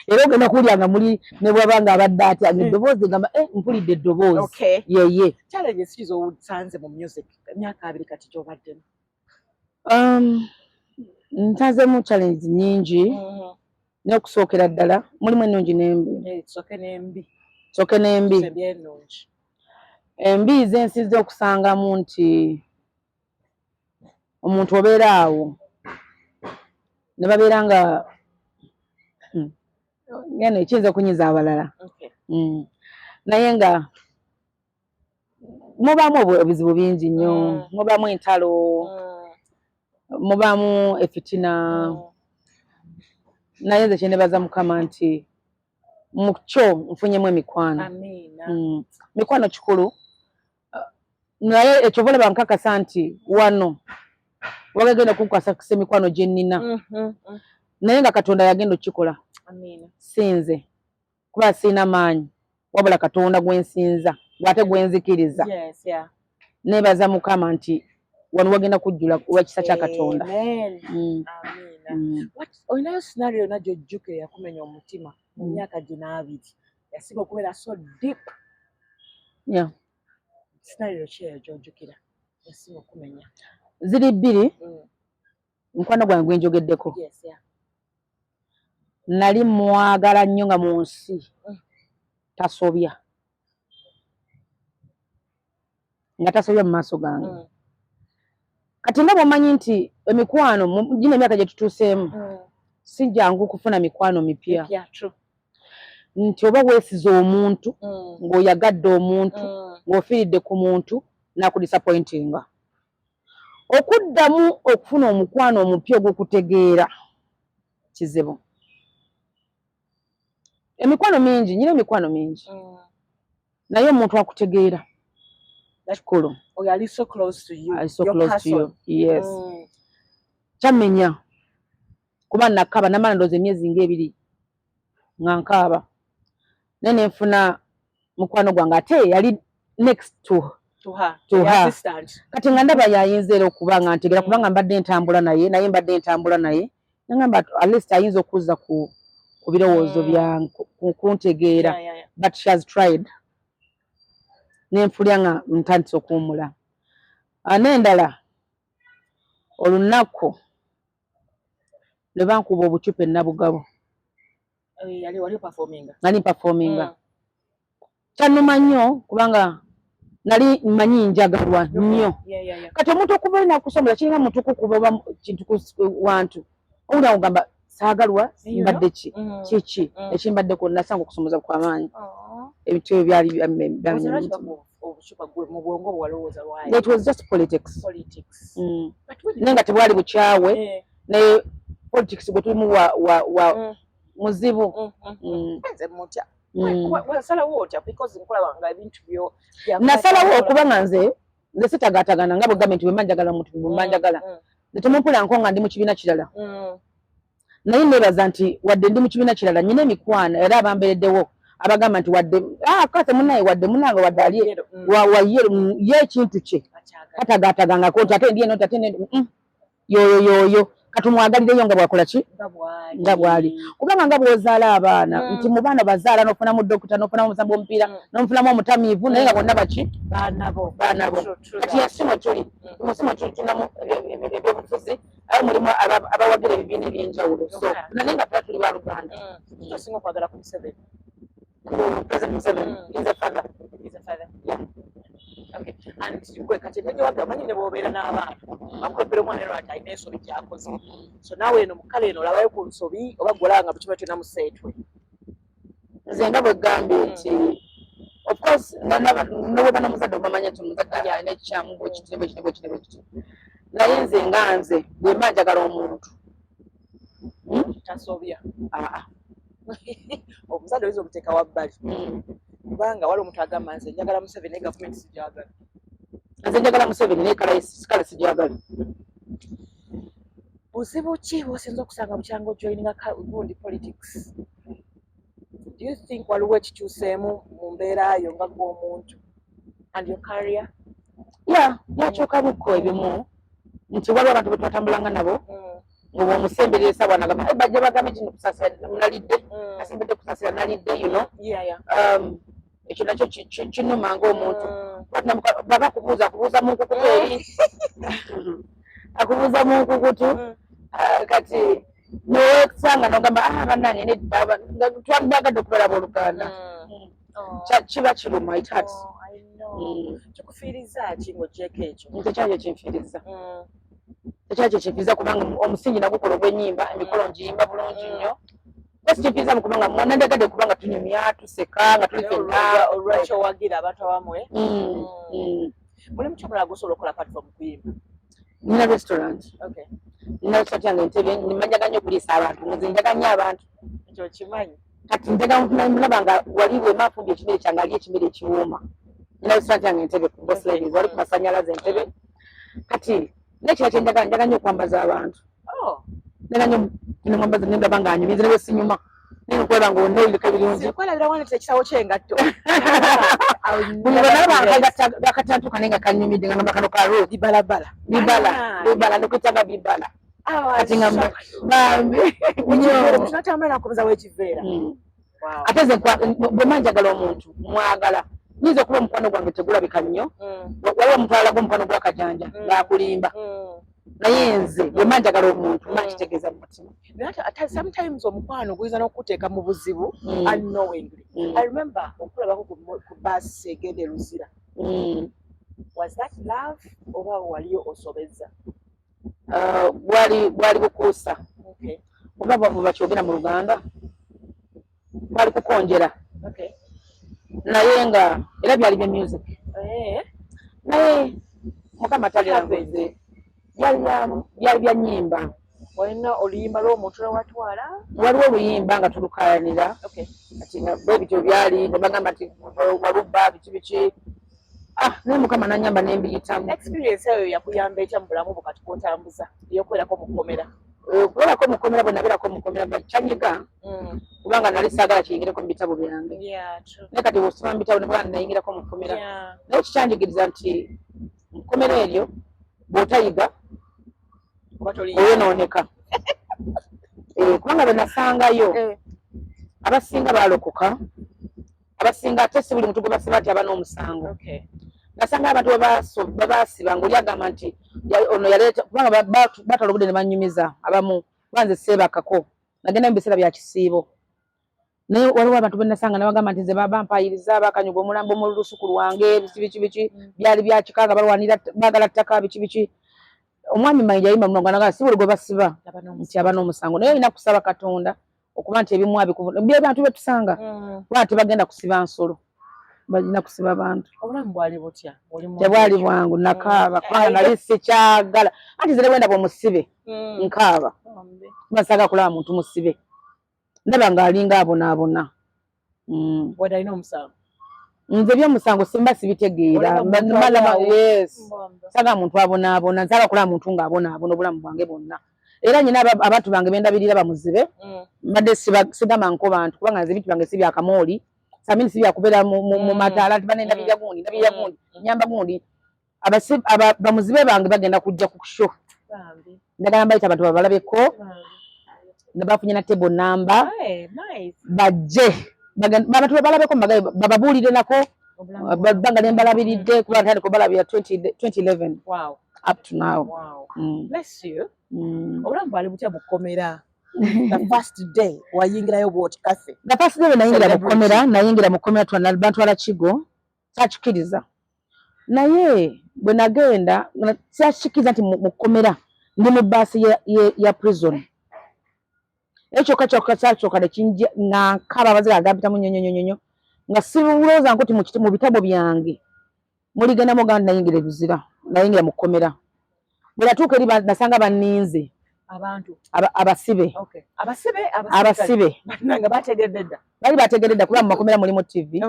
era ogenda kuwulira nga muli ne bwaba nga abadde atya nga eddoboozi gamba mpulidde eddoboozi yeye nsanzemu challenge nyingi n'okusookera ddala mulimu ennungi n'embi soke n'embi embi ze nsinze okusangamu nti omuntu obeera awo ne babeera nga kiyinza okunyiza abalala naye nga mubaamu ebizibu bingi nnyo mubaamu entalo mubaamu efitina naye nze kyenebaza mukama nti mu kyo nfunyemu emikwano mikwano kikulu naye ekyo bolaba nkakasa nti wano wagagenda kunkwasakisa emikwano gye nnina naye nga Katonda yagenda okikola sinze kuba sirina maanyi wabula Katonda gwensinza gwate gwenzikiriza nebaza mukama nti wano wagenda kujjula olw'ekisa kya Katonda olinayo scenario yonna gy'ojjukira yakumenya omutima mu myaka gino 2 yasinga okubeera so deep scenario ki eyo gy'ojjukira yasinga okumenya ziri bbiri mukwano gwange gwe njogeddeko. Yes, yeah. Nali mwagala nnyo nga mu nsi tasobya. Nga tasobya mu maaso gange. Kati nga bw'omanyi nti emikwano gino emyaka gye tutuuseemu si jangu kufuna mikwano mipya. Nti oba weesize omuntu ng'oyagadde omuntu ng'ofiiridde ku muntu n'akudisappointinga. Okuddamu okufuna omukwano omupya ogw'okutegeera kizibu. Emikwano mingi, nyina emikwano mingi. Naye omuntu akutegeera kikulu. Oyo ali so close to you. Ali so close to you. Yes. Kyamenya. Kuba nakaba namala ndoozi emyezi ng'ebiri nga nkaaba. Naye nfuna mukwano gwange ate yali next to her. Kati nga ndaba yayinza era okuba nga ntegeera kubanga mbadde ntambula naye nangamba at least ayinza okuzza ku birowoozo byange kuntegeera. But she has tried. Nenfulya nga ntandise okuwummula. N'endala olunaku lwe bankuba obucupa ennabugabo. Nali performinga. Kyannuma nnyo kubanga nali mmanyi njagalwa nnyo. Kati omuntu okuva nakusomola kiringa muntu kukuba oba kintu wantu. Owuli akugamba saagalwa mbadde kiki ekimbadde ko nasanga okusomoza kw'amaanyi. Ebintu byali it was just politics. Nenga tebwali bukyawe ne politics bwe tulimu wa muzibu. Nasalawo okuba nga nze sitagaatagana nga bwegambye nti bwe mbanjagala omuntu bwe mbanjagala. Temumpulira nga ndi mu kibiina kirala. Naye neebaza nti wadde ndi mu kibiina kirala nyina emikwano era abambereddewo abagamba nti wadde kase munaye wadde munange wadde ali ye ekintu kye katagaatagangako nti ate ndi eno tate yoyo katumwagalireyo nga bwakola ki nga bwali kubanga nga bw'ozaala abaana nti mu baana bazaala n'ofunamu dokita n'ofunamu omusambi w'omupiira n'omufunamu omutamiivu naye nga bonna baki baanabo kati yasimo tuli musimo tuli tunamu ebyobufuzi ayo mulimu abawagira ebibiina eby'enjawulo so naye nga tuba tuli ba Luganda. Osinga okwagala ku Museveni? President Museveni is a father. Yeah. Okay. And gwe kati nje wagamanye ne bwobeera n'abaana bakulopera omwana era ati ayina ensobi gy'akoze. So naawe eno mukala eno olabayo ku nsobi oba golanga bukiba kyonna museetwe. Nze nga bwe gambye nti of course n'obweba n'omuzadde obamanya nti omuzadde alina ekikyamu bwekitibwe naye nze nga nze bwe mba njagala omuntu tasobya. Omuzadde oyinza omuteeka wabbali kubanga wali omuntu agamba nze njagala Museveni naye gavumenti sigyagala. Nze njagala Museveni naye kale sigyagala. Buzibu ki bw'osinza okusanga bukyanga ojoyininga gundi politics? Do you think waliwo ekikyuseemu mu mbeera yo nga gw'omuntu and your career? Yakyukamuko ebimu nti waliwo abantu betwatambulanga nabo ngo omusemberesa bwanagamba bajja bagambe kino kusasira nalidde asimbedde kusasira nalidde ekyo nakyo kinuma ng'omuntu baba kubuuza mu nkukutu eri akubuuza mu nkukutu kati nowekusanga nogamba bannange twagadde okubalaba Oluganda kiba kiruma it hurts. Kikufiiriza ki ng'ogyeko ekyo? Tekyakyo kinfiiriza. Tekyakyo kinfiiriza kubanga omusingi nagukola ogw'ennyimba emikolo ngiyimba bulungi nnyo. Kifiiriza mu kubanga nandagadde kubanga tunyumya tuseka nga tuli fenna. Olwaki owagira abantu abamwe? Mulimu kyomulala gw'osobola okukola apart from kuyimba? Nina restaurant. Nina restaurant yange Entebbe nimanja nnyo okuliisa abantu. Nze njaganya abantu. Ekyo kimanyi. Kati ndaba nga wali bwe maafumbye ekimere kyange ali ekimere ekiwooma. Nina restaurant yange Entebbe ku Boss Ladies wali ku masannyalaze Entebbe. Kati nekira kyenjagala nnyo okwambaza abantu. Njagala nnyo mwambaza ne ndaba nga anyumiza ne bwe sinyuma. Naye okwera ng'onneeyulika ebirungi. Sikwalabira wanete ekisawo ky'engatto. Buli bwe nalaba akatantuka naye nga kannyumidde nga ngamba kano ka road. Bibala nokuyitanga bibala. Kati nga bambi. Tunatambula nakubuza w'ekiveera. Ate nze bwe mba njagala omuntu mwagala. Nyiza okuba omukwano gwange tegulabika nnyo. Waliwo omuntu alaga omukwano gw'akajanja ng'akulimba. naye nze bwe manjagala omuntu makitegeeza mu mutima. Sometimes omukwano guyinza n'okuteeka mu buzibu unknowingly. I remember okulabako ku bus egenda e Luzira. Was that love oba waliyo osobezza? Bwali bukuusa. Oba bakyogera mu Luganda bwali kukonjera. Naye nga era byali bya music. Naye Mukama taliraguze byali bya nnyimba. Walina oluyimba lw'omuntu lwewatwala? Waliwo oluyimba nga tulukayanira. Kati nga bwe bityo byali ne bagamba nti walubba biki. Naye Mukama n'annyamba ne mbiyitamu. Experience eyo yakuyamba etya mu bulamu bwo kati kw'otambuza ey'okwerako mu kkomera? Okubeerako mu kkomera bwe nabeerako mu kkomera kyanyiga kubanga nali saagala kiyingireko mu bitabo byange. Naye kati bw'osoma mu bitabo ne bwanga nayingirako mu kkomera. Naye kikyanjigiriza nti mu kkomera eryo bw'otayiga oyonooneka. Kubanga bwe nasangayo abasinga baalokoka, abasinga ate si buli muntu gwe basiba nti aba n'omusango. Nasanga abantu bwe baasiba ng'oli agamba nti ono yaleeta kubanga batwala obudde ne bannyumiza abamu banze seebakako nagenda mu biseera bya kisiibo. Naye waliwo abantu be nasanga ne bagamba nti nze bampaayiriza bakanyuga omulambo mu lusuku lwange biki byali bya kikanga balwanira baagala ttaka biki. Omwami Mayinja yayimba mu Luganda si buli gwe basiba nti aba n'omusango. Naye olina kusaba Katonda okuba nti ebimu abikuvuna by'abantu be tusanga kuba tebagenda kusiba nsolo. Balina kusiba bantu. Obulamu bwali butya? Tebwali bwangu nakaaba kubanga nali sikyagala. Anti nze ne bwenda bw'omusibe nkaaba. Basaga kulaba muntu musibe. Ndaba ng'alinga abonaabona. Bw'oda alina omusango? Nze by'omusango simba sibitegeera. Yes. Saga muntu abonaabona. Nsaga kulaba muntu ng'abonaabona obulamu bwange bwonna. Era nyina abantu bange bendabirira bamuzibe. Mbadde sigama nko bantu kubanga nze bintu byange si bya kamooli. Samini si bya kubeera mu mataala nti bane ndabirira gundi nyamba gundi. Bamuzibe bange bagenda kujja ku show. Ndagala mbayita abantu babalabeko. Ne bafunye na table number. Bajje. Abantu babalabeko bababuulire nako. Banga ne mbalabiridde kuba ntandika obalabira 2011. Wow. Up to now. Wow. Bless you. Obulamu bwali butya bukomera? The first day wayingirayo bwoti kafe. The first day nayingira mu kkomera bantwala Kigo saakikiriza. Naye bwe nagenda saakikiriza nti mu kkomera ndi mu baasi ya prison. Ekyo kyokka nekinjja nkaba abaziga agambitamu nnyonyonyonyo nga sibulooza nkuti mu bitabo byange muligendamu ogamba nayingira ebuzira nayingira mu kkomera. Bwe natuuka eri nasanga banninze abasibe. Abasibe nga bategedde dda. Bali bategedde dda kuba mu makomera mulimu TV.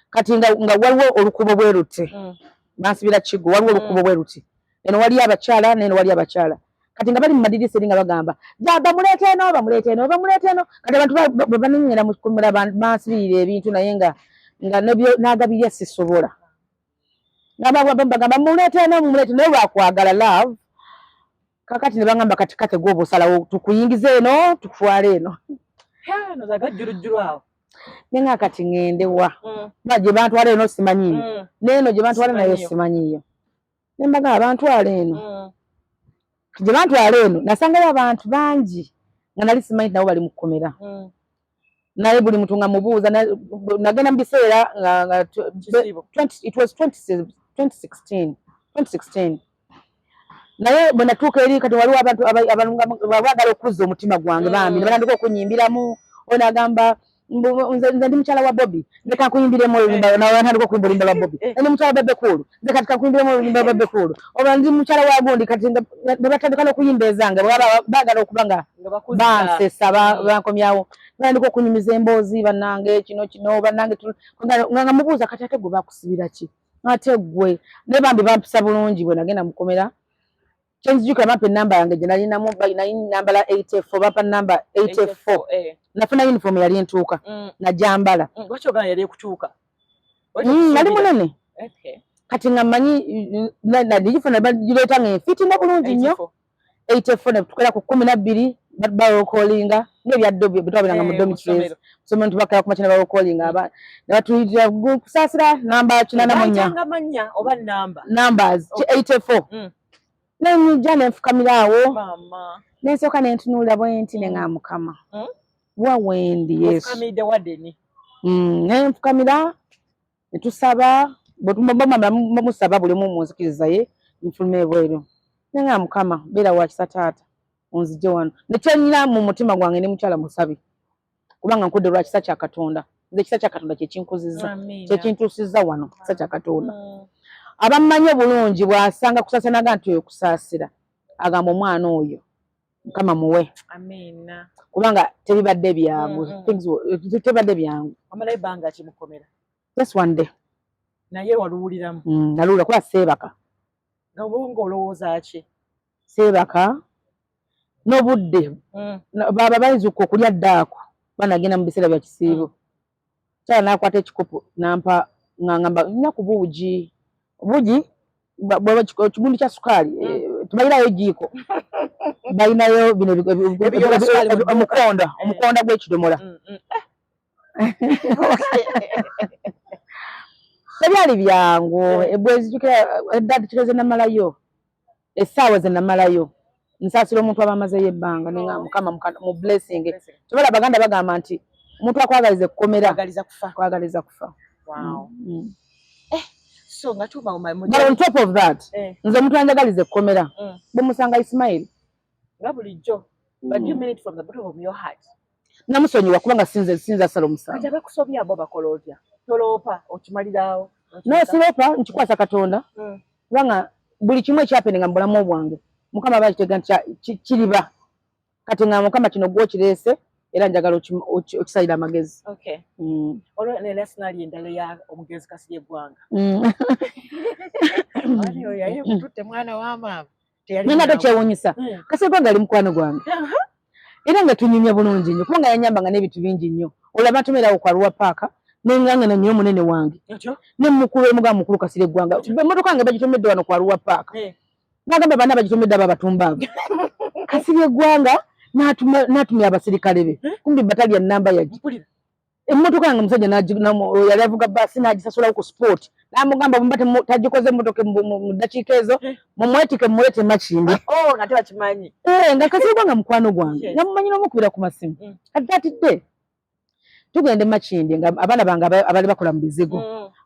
Kati nga waliwo olukubo bwe luti. Bansibira Kigo waliwo olukubo bwe luti. Eno wali abakyala neno wali abakyala. Kati nga bali mu madirisa eri nga bagamba bamuleete eno. Kati abantu banenyera mu kkomera bansibirira ebintu naye nga n'agabirya sisobola. Bagamba muleete eno naye lwakwagala love. Kakati ne bangamba kati gwoba osalawo tukuyingize eno tukutwale eno. Nenga kati ngende wa. Gye bantwala eno simanyiyo. N'eno gye bantwala nayo simanyiyo. Ne mbagamba bantwala eno. Gye bantwala eno nasangayo abantu bangi nga nali simanyi nabo bali mu kkomera. Naye buli muntu nga mubuuza nagenda mu biseera nga it was 2016. Naye bwe natuuka eri kati waliwo abantu abaagala okuzza omutima gwange bambi ne batandika okunyimbiramu. Ono agamba nze ndi mukyala wa Bobby ndeka nkuyimbiremu natandika okuyimba oluyimba lwa Bobby. Ndi mukyala wa Bebe Cool nze kati kankuyimbiremu oluyimba lwa Bebe Cool. Oba ndi mukyala wa gundi kati ne batandika n'okuyimba ezange baagala okuba nga bansesa bankomyawo. Batandika okunyumiza emboozi bannange kino bannange nga mubuuza kati ate gwe bakusibira ki? Ate gwe ne bambi bampisa bulungi bwe nagenda mu kkomera. Kyenjijukira bampa ennamba yange gye nalinamu nambala 84 bampa namba 84. Nafuna uniform yali entuuka najambala. Lwaki ogana yali ekutuuka? Nali munene. Kati nga mmanyi nagifuna bagireeta ng'enfiitinga bulungi nnyo. 84 ne tukola ku 12 barokolinga ng'ebyaddo bitwabiranga mu dormitories. Tusome ntubakala ku makina barokolinga ne batuyitira kusaasira namba 84. Manya oba namba? Numbers 84. Nenijja ne nfukamirawo mama nensooka ne ntunuulira bwe nti ne nga Mukama wa wendi Yesu ofukamidde waddeni ne nfukamira ne tusaba bwe tumubamba musaba buli mu munzikiriza ye nfuluma ebweru ne nga Mukama beera wa kisa taata onzije wano ne kyennyina mu mutima gwange ne mukyala musabi kubanga nkudde lwa kisa kya Katonda nze kisa kya Katonda kye kinkuzizza kye kintuusizza wano kisa kya Katonda abammanyi obulungi bw'asanga kusaasanaga nti oyo kusaasira agamba omwana oyo Mukama muwe kubanga tebibadde byabwe tebibadde byangu amala ebbanga kimukomera just one day naye waluwuliramu naluwulira kuba seebaka nga olowooza ki seebaka n'obudde baba bayizuka okulya ddaako banagenda mu biseera bya kisiibo kyala n'akwata ekikopo nampa ngamba nnya ku buugi kigundu kya sukaali tubalirayo ejiiko balinayo bino omukonda gw'ekidomola tebyali byangu ebwezijukira eddadi kiro ze namalayo essaawa ze namalayo nsaasira omuntu aba amazeyo ebbanga nenga Mukama mu blessing tubala Abaganda bagamba nti omuntu akwagaliza ekkomera kwagaliza kufa. So nga tuba but on top of that nze omuntu anjagaliza ekkomera bwemusanga Ismail nga bulijjo but you mean it from the bottom of your heart namusonyiwa kubanga sinza asala omusango kati abakusobya abo bakola otya toloopa okimaliraawo no siropa nkikwasa Katonda kubanga buli kimu ekyapenenga mu bulamu bwange Mukama aba akitega nti kiriba kati nga Mukama kino gwokireese era njagala okisalira amagezi olwo ne lesinali endala ya omugezi Kasirye Gwanga oyo yaye kututte mwana wa maama nina tokyewuunyisa Kasirye Gwanga ali mukwano gwange era nga tunyumya bulungi nnyo kubanga yanyambanga n'ebintu bingi nnyo olaba ntumirawo kwa Arua Paaka nenganga nnyo omunene wange ne mukulu emugamba mukulu Kasirye Gwanga emmotoka yange bagitomedde wano kwa Arua Paaka nagamba bana bagitomedde abo abatumbavu Kasirye Gwanga n'atumya abasirikale be kumbi battalion namba yagi emmotoka yange musajja yali avuga bbaasi n'agisasulawo ku sport n'amugamba bwe tagikoze emmotoka mu ddakiika ezo mumwetike mumulete Makindye nga tebakimanyi nga Kasirye Gwanga mukwano gwange namumanyi n'omukubira ku masimu kati tatidde tugende Makindye nga abaana bange abali bakola mu bizigo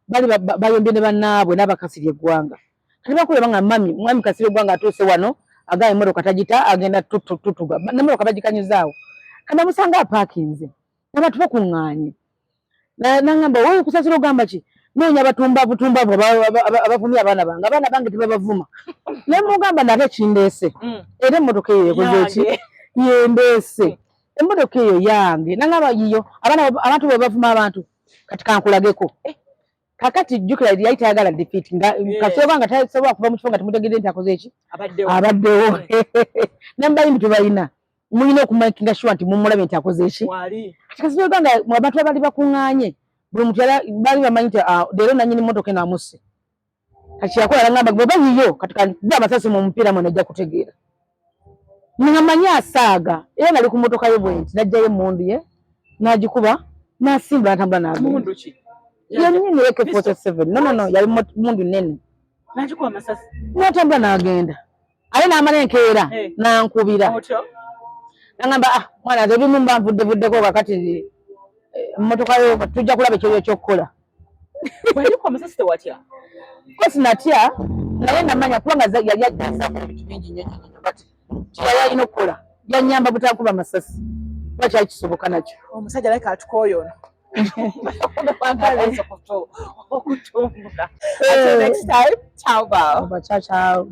bali bayombye ne bannaabwe n'abakasirye Gwanga kati bakulaba nga mwami Kasirye Gwanga atuuse wano agaye emmotoka tagita agenda tutuga n'emmotoka bagikanyizaawo kati namusanga apaakinze abantu bakuŋŋaanye nangamba wowe kusasira ogamba ki noonya abatumbavu abavumya abaana bange tebabavuma naye mugamba nate kindeese era emmotoka eyo yakoze eki yendeese emmotoka eyo yange nangamba yiyo abantu bwe bavuma abantu kati kankulageko kakati jjukira yali tayagala defeat nga Kasirye Gwanga tasobola kuva mu kifo nga temutegedde nti akoze eki abaddewo nembayimbi tebalina mulina okumakinga sure nti mumulabe nti akoze eki kati Kasirye Gwanga abantu abali bakuŋŋaanye buli muntu bali bamanyi nti leero nanyini mmotoka eno amusse kati yakola nagamba bweba yiyo kati kankuba amasasi mu mupiira mwe najja kutegeera ngamanyi asaaga era nali ku mmotoka ye bwe nti najjayo emmundu ye n'agikuba n'asimba n'atambula n'agenda yennyini AK-47 no yali mundu nene n'agikuba amasasi n'atambula n'agenda ale n'amala enkeera n'ankubira nagamba mwana nze ebimu mba nvuddevuddeko kakati emmotoka yo tujja kulaba ekyo ekyokukola wayikuba amasasi tewatya ko sinatya naye namanya kubanga yali ajjazaako ebintu bingi nnyo kati kyeyali alina okukola yanyamba butankuba amasasi kuba kyali kisoboka nakyo omusajja alabika atukooyoona okutumbula. Until next time, ciao, ciao. Ciao, ciao.